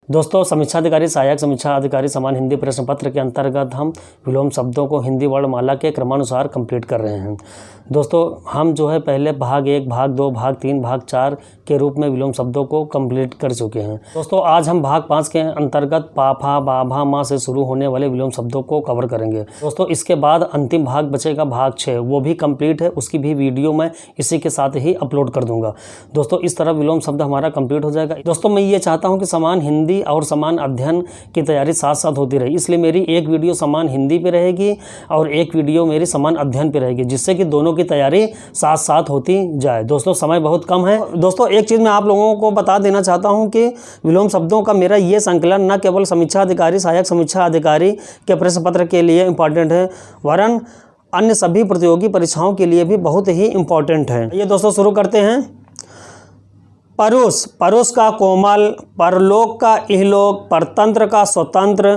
दोस्तों, समीक्षा अधिकारी, सहायक समीक्षा अधिकारी समान हिंदी प्रश्न पत्र के अंतर्गत हम विलोम शब्दों को हिंदी वर्णमाला के क्रमानुसार कंप्लीट कर रहे हैं। दोस्तों, हम जो है पहले भाग 1, भाग 2, भाग 3, भाग 4 के रूप में विलोम शब्दों को कंप्लीट कर चुके हैं। दोस्तों, आज हम भाग 5 के अंतर्गत पाफा, बाभा, माँ से शुरू होने वाले विलोम शब्दों को कवर करेंगे। दोस्तों, इसके बाद अंतिम भाग बचेगा भाग 6, वो भी कंप्लीट है, उसकी भी वीडियो मैं इसी के साथ ही अपलोड कर दूंगा। दोस्तों, इस तरह विलोम शब्द हमारा कंप्लीट हो जाएगा। दोस्तों, मैं ये चाहता हूँ कि समान हिंदी और समान अध्ययन की तैयारी साथ साथ होती रहे, इसलिए मेरी एक वीडियो समान हिंदी पे रहेगी और एक वीडियो मेरी समान अध्ययन पे रहेगी, जिससे कि दोनों की तैयारी साथ साथ होती जाए। दोस्तों, समय बहुत कम है। दोस्तों, एक चीज़ मैं आप लोगों को बता देना चाहता हूं कि विलोम शब्दों का मेरा ये संकलन न केवल समीक्षा अधिकारी, सहायक समीक्षा अधिकारी के प्रश्न पत्र के लिए इम्पॉर्टेंट है, वरन अन्य सभी प्रतियोगी परीक्षाओं के लिए भी बहुत ही इम्पॉर्टेंट है। ये दोस्तों शुरू करते हैं। परुष, परुष का कोमल, परलोक का इहलोक, परतंत्र का स्वतंत्र,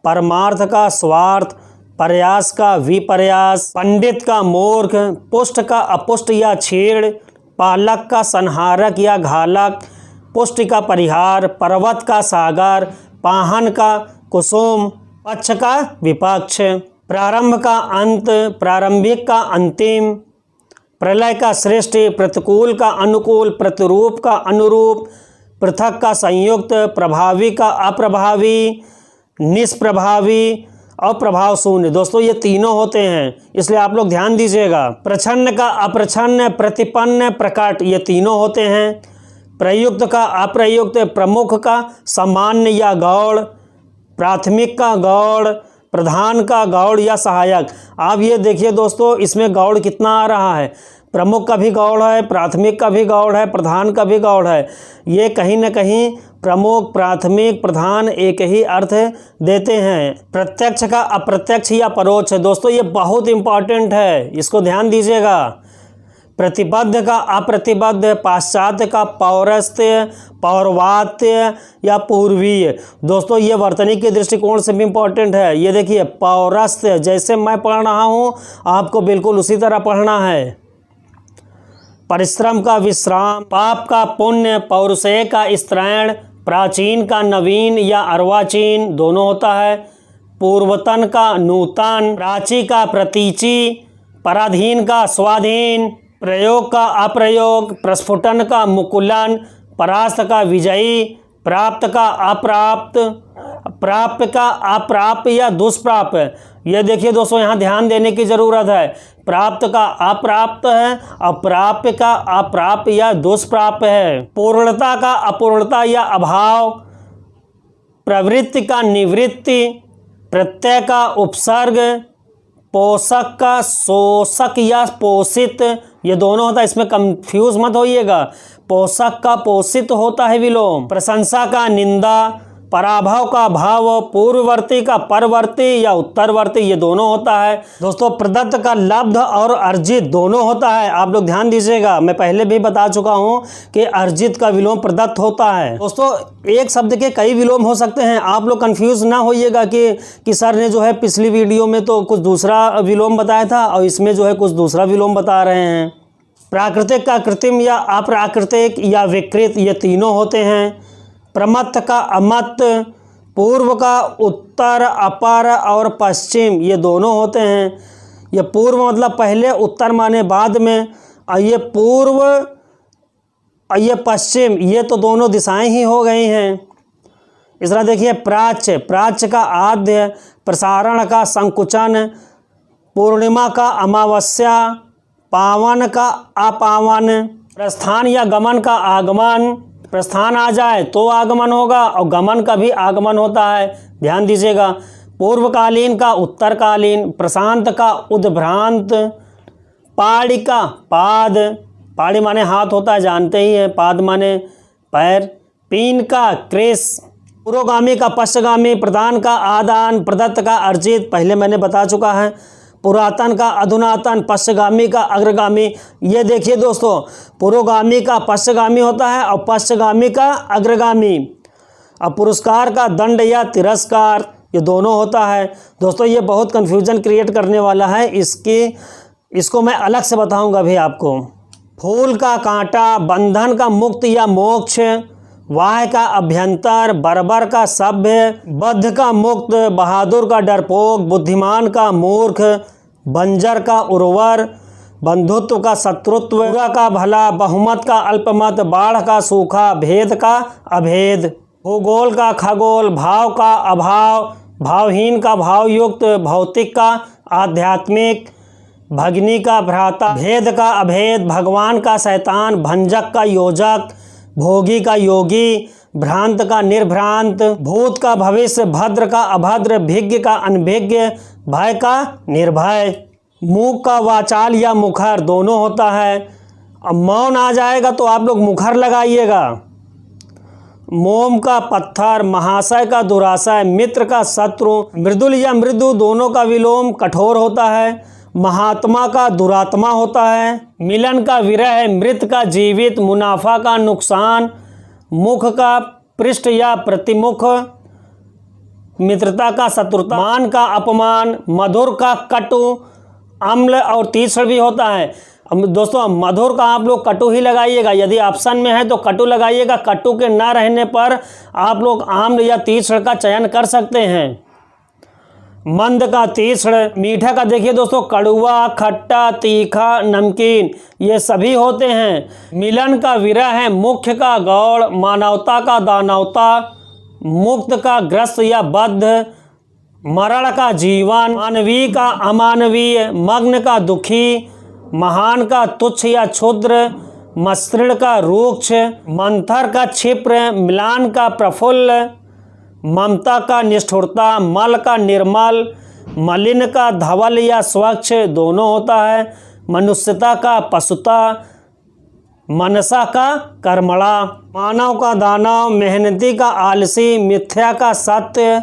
परमार्थ का स्वार्थ, प्रयास का विप्रयास, पंडित का मूर्ख, पुष्ट का अपुष्ट या छेड़, पालक का संहारक या घालक, पुष्टि का परिहार, पर्वत का सागर, पाहन का कुसुम, पक्ष का विपक्ष, प्रारंभ का अंत, प्रारंभिक का अंतिम, प्रलय का सृष्टि, प्रतिकूल का अनुकूल, प्रतिरूप का अनुरूप, पृथक का संयुक्त, प्रभावी का अप्रभावी, निष्प्रभावी और प्रभाव शून्य। दोस्तों, ये तीनों होते हैं, इसलिए आप लोग ध्यान दीजिएगा। प्रच्छन्न का अप्रच्छन्न, प्रतिपन्न, प्रकट, ये तीनों होते हैं। प्रयुक्त का अप्रयुक्त, प्रमुख का सामान्य या गौड़, प्राथमिक का गौड़, प्रधान का गौड़ या सहायक। आप ये देखिए दोस्तों, इसमें गौड़ कितना आ रहा है। प्रमुख का भी गौड़ है, प्राथमिक का भी गौड़ है, प्रधान का भी गौड़ है। ये कहीं न कहीं प्रमुख, प्राथमिक, प्रधान एक ही अर्थ देते हैं। प्रत्यक्ष का अप्रत्यक्ष या परोक्ष। दोस्तों, ये बहुत इंपॉर्टेंट है, इसको ध्यान दीजिएगा। प्रतिबद्ध का अप्रतिबद्ध, पाश्चात्य का पौरस्त्य, पौर्वात्य या पूर्वीय। दोस्तों, ये वर्तनी के दृष्टिकोण से भी इम्पोर्टेंट है। ये देखिए, पौरस्त्य, जैसे मैं पढ़ रहा हूँ आपको बिल्कुल उसी तरह पढ़ना है। परिश्रम का विश्राम, पाप का पुण्य, पौरुषेय का स्त्रैण, प्राचीन का नवीन या अर्वाचीन दोनों होता है। पूर्वतन का नूतन, प्राची का प्रतीची, पराधीन का स्वाधीन, प्रयोग का अप्रयोग, प्रस्फुटन का मुकुलन, परास्त का विजयी, प्राप्त का अप्राप्त, प्राप्य का अप्राप्य या दुष्प्राप्य। ये देखिए दोस्तों, यहाँ ध्यान देने की ज़रूरत है। प्राप्त का अप्राप्त है और प्राप्य का अप्राप्य या दुष्प्राप्य है। पूर्णता का अपूर्णता या अभाव, प्रवृत्ति का निवृत्ति, प्रत्यय का उपसर्ग, पोषक का शोषक या पोषित, ये दोनों होता है, इसमें कंफ्यूज मत होइएगा। पोषक का पोषित होता है विलोम। प्रशंसा का निंदा, पराभव का भाव, पूर्ववर्ती का परवर्ती या उत्तरवर्ती, ये दोनों होता है। दोस्तों, प्रदत्त का लब्ध और अर्जित दोनों होता है। आप लोग ध्यान दीजिएगा, मैं पहले भी बता चुका हूँ कि अर्जित का विलोम प्रदत्त होता है। दोस्तों, एक शब्द के कई विलोम हो सकते हैं, आप लोग कंफ्यूज ना होइएगा कि सर ने जो है पिछली वीडियो में तो कुछ दूसरा विलोम बताया था और इसमें जो है कुछ दूसरा विलोम बता रहे हैं। प्राकृतिक का कृत्रिम या अप्राकृतिक या विकृत, ये तीनों होते हैं। प्रमत्त का अमत्त, पूर्व का उत्तर, अपर और पश्चिम, ये दोनों होते हैं। ये पूर्व मतलब पहले, उत्तर माने बाद में, और ये पूर्व और ये पश्चिम, ये तो दोनों दिशाएं ही हो गई हैं। इस तरह देखिए, प्राच्य, प्राच्य का आद्य, प्रसारण का संकुचन, पूर्णिमा का अमावस्या, पावन का अपावन, प्रस्थान या गमन का आगमन। प्रस्थान आ जाए तो आगमन होगा और गमन का भी आगमन होता है, ध्यान दीजिएगा। पूर्वकालीन का उत्तरकालीन, प्रशांत का उद्भ्रांत, पाड़ी का पाद, पाड़ी माने हाथ होता है, जानते ही हैं, पाद माने पैर। पीन का कृष, पुरोगामी का पश्चगामी, प्रदान का आदान, प्रदत्त का अर्जित, पहले मैंने बता चुका है। पुरातन का अधुनातन, पश्चगामी का अग्रगामी। ये देखिए दोस्तों, पुरोगामी का पश्चगामी होता है और पश्चगामी का अग्रगामी। अब पुरस्कार का दंड या तिरस्कार, ये दोनों होता है। दोस्तों, ये बहुत कन्फ्यूजन क्रिएट करने वाला है, इसको मैं अलग से बताऊंगा अभी आपको। फूल का कांटा, बंधन का मुक्त या मोक्ष, वाह का अभ्यंतर, बर्बर का सभ्य, बद्ध का मुक्त, बहादुर का डरपोक, बुद्धिमान का मूर्ख, बंजर का उर्वर, बंधुत्व का शत्रुत्व, बुरा का भला, बहुमत का अल्पमत, बाढ़ का सूखा, भेद का अभेद, भूगोल का खगोल, भाव का अभाव, भावहीन का भावयुक्त, भौतिक का आध्यात्मिक, भगनी का भ्राता, भेद का अभेद, भगवान का शैतान, भंजक का योजक, भोगी का योगी, भ्रांत का निर्भ्रांत, भूत का भविष्य, भद्र का अभद्र, भिज्ञ का अनभिज्ञ, भय का निर्भय, मूक का वाचाल या मुखर दोनों होता है। अब मौन आ जाएगा तो आप लोग मुखर लगाइएगा। मोम का पत्थर, महाशय का दुराशय, मित्र का शत्रु, मृदुल या मृदु दोनों का विलोम कठोर होता है। महात्मा का दुरात्मा होता है। मिलन का विरह, मृत का जीवित, मुनाफा का नुकसान, मुख का पृष्ठ या प्रतिमुख, मित्रता का शत्रुता, मान का अपमान, मधुर का कटु, अम्ल और तीक्ष्ण भी होता है। दोस्तों मधुर का आप लोग कटु ही लगाइएगा, यदि ऑप्शन में है तो कटु लगाइएगा। कटु के ना रहने पर आप लोग आम्ल या तीक्ष्ण का चयन कर सकते हैं। मंद का तीक्ष्ण, मीठा का देखिए दोस्तों कड़वा, खट्टा, तीखा, नमकीन ये सभी होते हैं। मिलन का विरह है, मुख्य का गौड़, मानवता का दानवता, मुक्त का ग्रस्त या बद्ध, मरण का जीवन, मानवीय का अमानवीय, मग्न का दुखी, महान का तुच्छ या क्षुद्र, मसृण का रूक्ष, मंथर का क्षिप्र, मिलान का प्रफुल्ल, ममता का निष्ठुरता, मल का निर्मल, मलिन का धवल या स्वच्छ दोनों होता है। मनुष्यता का पशुता, मनसा का कर्मणा, मानव का दानव, मेहनती का आलसी, मिथ्या का सत्य,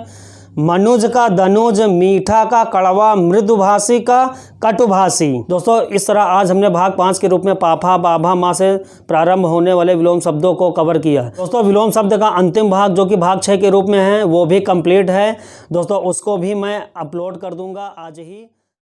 मनुज का धनुज, मीठा का कड़वा, मृदुभाषी का कटुभाषी। दोस्तों इस तरह आज हमने भाग 5 के रूप में पाफा, बाभा, माँ से प्रारंभ होने वाले विलोम शब्दों को कवर किया। दोस्तों विलोम शब्द का अंतिम भाग जो कि भाग 6 के रूप में है वो भी कंप्लीट है। दोस्तों उसको भी मैं अपलोड कर दूंगा आज ही।